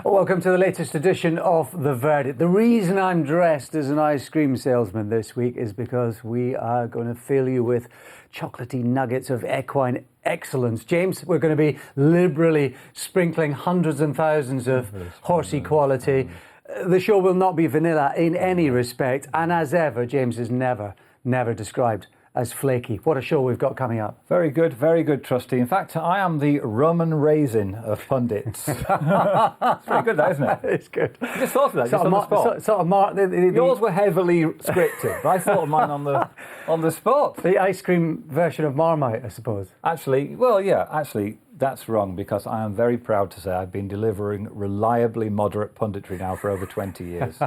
Welcome to the latest edition of The Verdict. The reason I'm dressed as an ice cream salesman this week is because we are going to fill you with chocolatey nuggets of equine excellence. James, we're going to be liberally sprinkling hundreds and thousands of horsey quality. The show will not be vanilla in any respect, and as ever, James is never described as flaky. What a show we've got coming up. Very good, Trusty. In fact, I am the rum and raisin of pundits. It's pretty good, that, isn't it? It's good. I just thought of that, just on the spot. Yours were heavily scripted, but I thought of mine on the spot. The ice cream version of Marmite, I suppose. Actually, that's wrong, because I am very proud to say I've been delivering reliably moderate punditry now for over 20 years.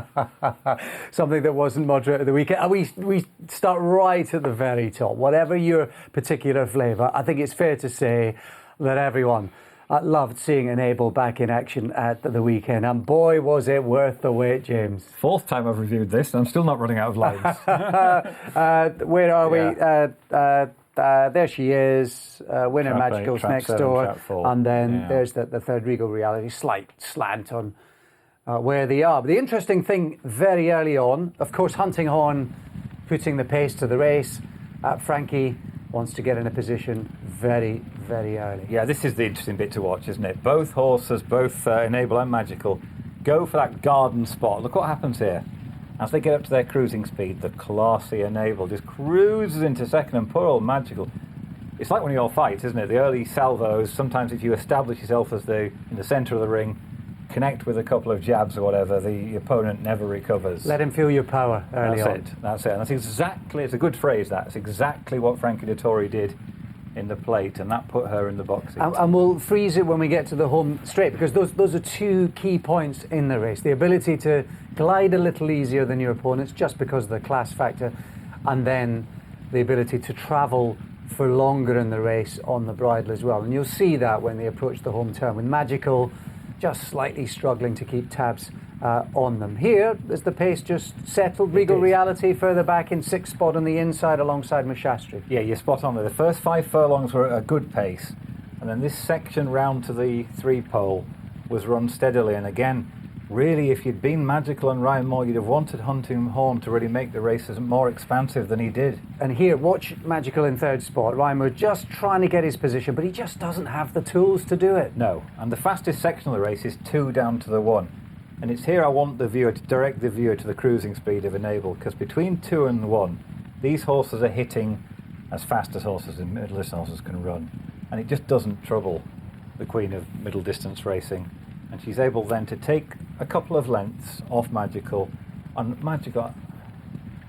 Something that wasn't moderate at the weekend. And we start right at the very top. Whatever your particular flavour, I think it's fair to say that everyone loved seeing Enable back in action at the weekend. And boy, was it worth the wait, James. Fourth time I've reviewed this, and I'm still not running out of lines. Where are we? There she is, Winner Magical's next door, and then there's the third Regal Reality, slight slant on where they are. But the interesting thing very early on, of course, Hunting Horn putting the pace to the race. Frankie wants to get in a position very early. Yeah, this is the interesting bit to watch, isn't it? Both horses, both Enable and Magical, go for that garden spot. Look what happens here. As they get up to their cruising speed, the classy Enable just cruises into second, and poor old Magical. It's like one of your fights, isn't it? The early salvos, sometimes if you establish yourself as in the centre of the ring, connect with a couple of jabs or whatever, the opponent never recovers. Let him feel your power early on. That's it. And that's exactly, it's a good phrase, that's exactly what Frankie Dettori did in the plate, and that put her in the box. And we'll freeze it when we get to the home straight, because those are two key points in the race. The ability to glide a little easier than your opponents just because of the class factor, and then the ability to travel for longer in the race on the bridle as well. And you'll see that when they approach the home turn, with Magical just slightly struggling to keep tabs on them. Here, as the pace just settled, Regal Reality further back in sixth spot on the inside alongside Mashastri. Yeah, you're spot on there. The first 5 furlongs were at a good pace, and then this section round to the 3-pole was run steadily. And again, really, if you'd been Magical and Ryan Moore, you'd have wanted Hunting Horn to really make the races more expansive than he did. And here, watch Magical in third spot. Ryan Moore just trying to get his position, but he just doesn't have the tools to do it. No, and the fastest section of the race is 2 down to the 1. And it's here I want the viewer to direct the viewer to the cruising speed of Enable, because between 2 and 1, these horses are hitting as fast as horses and middle distance horses can run. And it just doesn't trouble the queen of middle distance racing. And she's able then to take a couple of lengths off Magical. And Magical,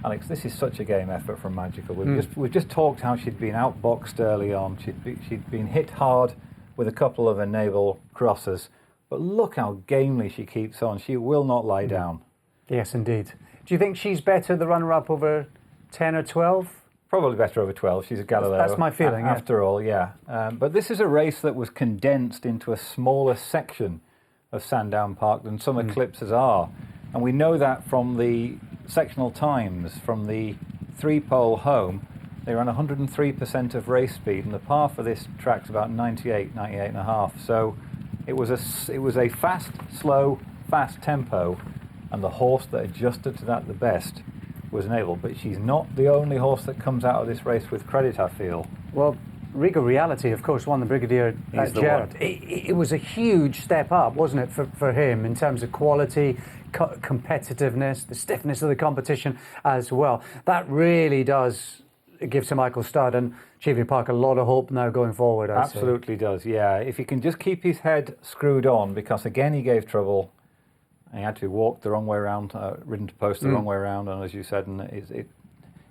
Alex, this is such a game effort from Magical. We've just talked how she'd been outboxed early on. She'd been hit hard with a couple of Enable crosses. But look how gamely she keeps on. She will not lie down. Yes, indeed. Do you think she's better, the runner-up, over 10 or 12? Probably better over 12. She's a Galileo. That's my feeling, after all, yeah. But this is a race that was condensed into a smaller section of Sandown Park than some Eclipses are. And we know that from the sectional times, from the 3-pole home. They ran 103% of race speed, and the par for this track's about 98 and a half. So it was a fast, slow, fast tempo, and the horse that adjusted to that the best was Enable. But she's not the only horse that comes out of this race with credit, I feel. Well, Regal Reality, of course, won the Brigadier Gerard. It was a huge step up, wasn't it, for him in terms of quality, competitiveness, the stiffness of the competition as well. That really does give Sir Michael Studd and Cheveley Park a lot of hope now going forward. Absolutely does, yeah. If he can just keep his head screwed on, because again he gave trouble. He had to be walked the wrong way around, ridden to post the wrong way around, and as you said,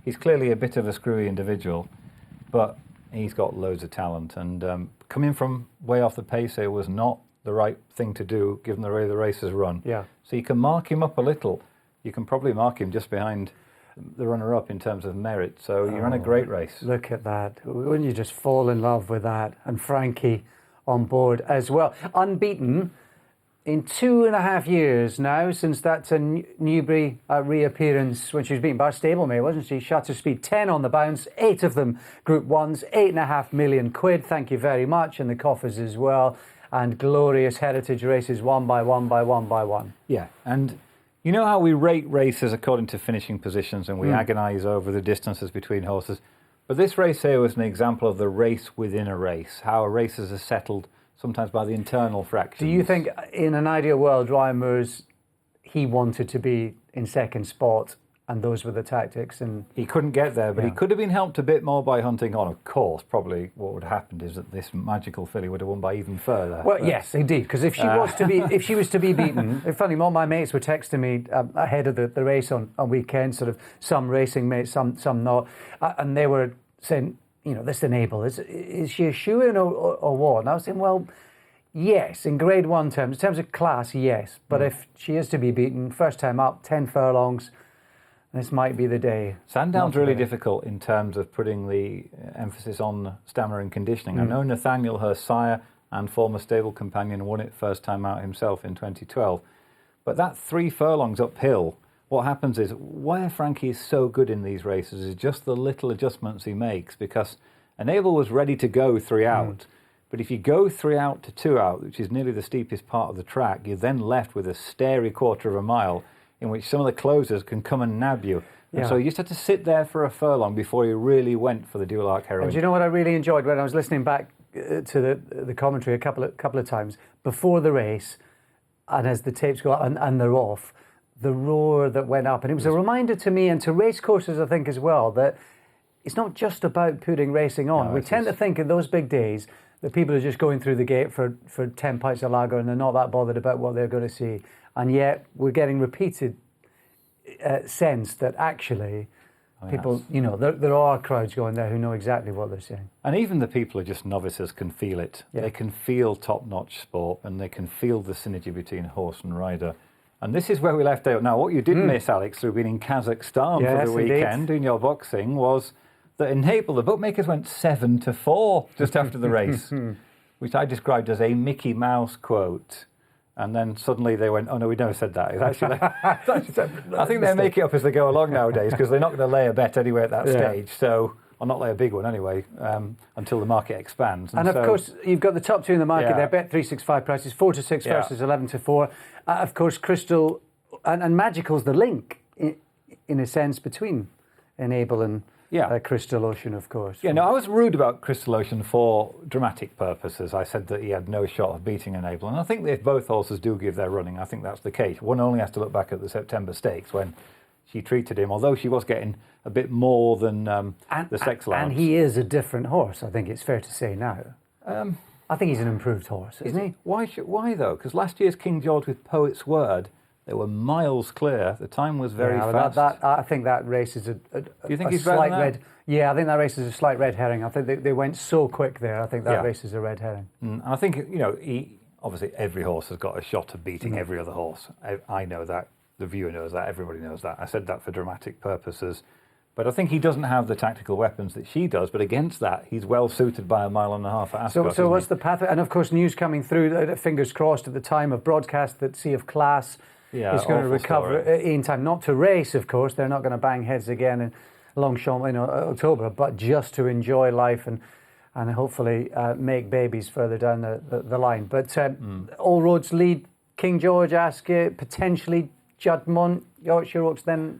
he's clearly a bit of a screwy individual, but he's got loads of talent. And coming from way off the pace here was not the right thing to do, given the way the race has run. Yeah. So you can mark him up a little. You can probably mark him just behind the runner-up in terms of merit. So you ran a great race. Look at that. Wouldn't you just fall in love with that? And Frankie on board as well. Unbeaten in 2.5 years now since that Newbury reappearance when she was beaten by a stablemate, wasn't she? Shutter speed 10 on the bounce, 8 of them Group 1s, £8.5 million. Thank you very much, and the coffers as well. and glorious heritage races one by one by one by one. Yeah, and you know how we rate races according to finishing positions and we agonise over the distances between horses? But this race here was an example of the race within a race, how races are settled sometimes by the internal fractions. Do you think in an ideal world, Ryan Moores, he wanted to be in second spot and those were the tactics? And he couldn't get there, but he could have been helped a bit more by hunting on. Of course, probably what would have happened is that this magical filly would have won by even further. Well, yes, indeed, because if she was to be, if she was to be beaten, funny, all my mates were texting me ahead of the race on weekends, sort of some racing mates, some not, and they were saying, you know, this Enable, is she a shoo-in or what? And I was saying, well, yes, in Grade 1 terms, in terms of class, yes, but if she is to be beaten, first time up, 10 furlongs. This might be the day. Sandown's really difficult in terms of putting the emphasis on stamina and conditioning. I know Nathaniel, her sire and former stable companion, won it first time out himself in 2012. But that 3 furlongs uphill, what happens is, where Frankie is so good in these races is just the little adjustments he makes, because Enable was ready to go 3 out. But if you go 3 out to 2 out, which is nearly the steepest part of the track, you're then left with a starey quarter of a mile in which some of the closers can come and nab you. And so you just had to sit there for a furlong before you really went for the dual arc heroine. And do you know what I really enjoyed when I was listening back to the commentary a couple of times before the race, and as the tapes go up and they're off, the roar that went up. And it was a reminder to me and to racecourses, I think, as well, that it's not just about putting racing on. No, we tend to think in those big days that people are just going through the gate for 10 pints of lager and they're not that bothered about what they're going to see. And yet we're getting repeated sense that actually people, you know, there are crowds going there who know exactly what they're saying. And even the people who are just novices can feel it. Yeah. They can feel top-notch sport and they can feel the synergy between horse and rider. And this is where we left out. Now, what you did miss, Alex, through being in Kazakhstan for the weekend doing your boxing, was that Enable, the bookmakers went 7-4 just after the race, which I described as a Mickey Mouse quote. And then suddenly they went, oh no, we never said that. It's actually, I think they make it up as they go along nowadays, because they're not going to lay a bet anyway at that stage. So, or not lay a big one anyway, until the market expands. And of course, you've got the top 2 in the market there, bet 365 prices, 4-6 versus 11-4. Of course, Crystal and Magical's the link, in a sense, between Enable and Crystal Ocean, of course. Yeah, no, I was rude about Crystal Ocean for dramatic purposes. I said that he had no shot of beating Enable. And I think that if both horses do give their running, I think that's the case. One only has to look back at the September Stakes when she treated him, although she was getting a bit more than the sex allowance. And he is a different horse, I think it's fair to say now. I think he's an improved horse, isn't he? Why though? Because last year's King George with Poet's Word, they were miles clear. The time was very fast. I think that race is a Do you think he's slight red? Yeah, I think that race is a slight red herring. I think they went so quick there. I think that race is a red herring. And I think, you know, obviously every horse has got a shot of beating every other horse. I know that. The viewer knows that. Everybody knows that. I said that for dramatic purposes. But I think he doesn't have the tactical weapons that she does. But against that, he's well suited by 1.5 miles at Ascot. So what's the path? And of course, news coming through, fingers crossed at the time of broadcast, that Sea of Class is going to recover in time. Not to race, of course. They're not going to bang heads again in Longchamp in October, but just to enjoy life and hopefully make babies further down the line. But all roads lead King George, Ascot, potentially Juddmonte, Yorkshire Oaks, then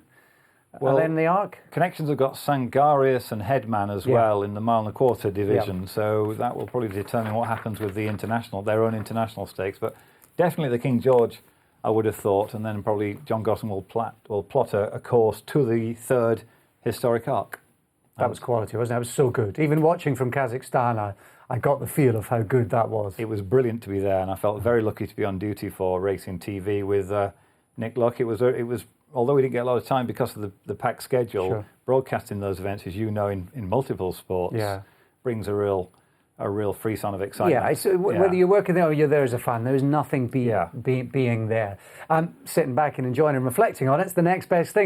the Arc. Connections have got Sangarius and Headman as well in the 1.25 mile division, so that will probably determine what happens with the their own international stakes. But definitely the King George, I would have thought, and then probably John Gosson will plot a course to the 3rd historic arc. That was quality, wasn't it? It was so good. Even watching from Kazakhstan, I got the feel of how good that was. It was brilliant to be there, and I felt very lucky to be on duty for Racing TV with Nick Luck. It was although we didn't get a lot of time because of the packed schedule, broadcasting those events, as you know, in multiple sports, brings a real frisson of excitement. Whether you're working there or you're there as a fan, there is nothing being there. Sitting back and enjoying and reflecting on it's the next best thing.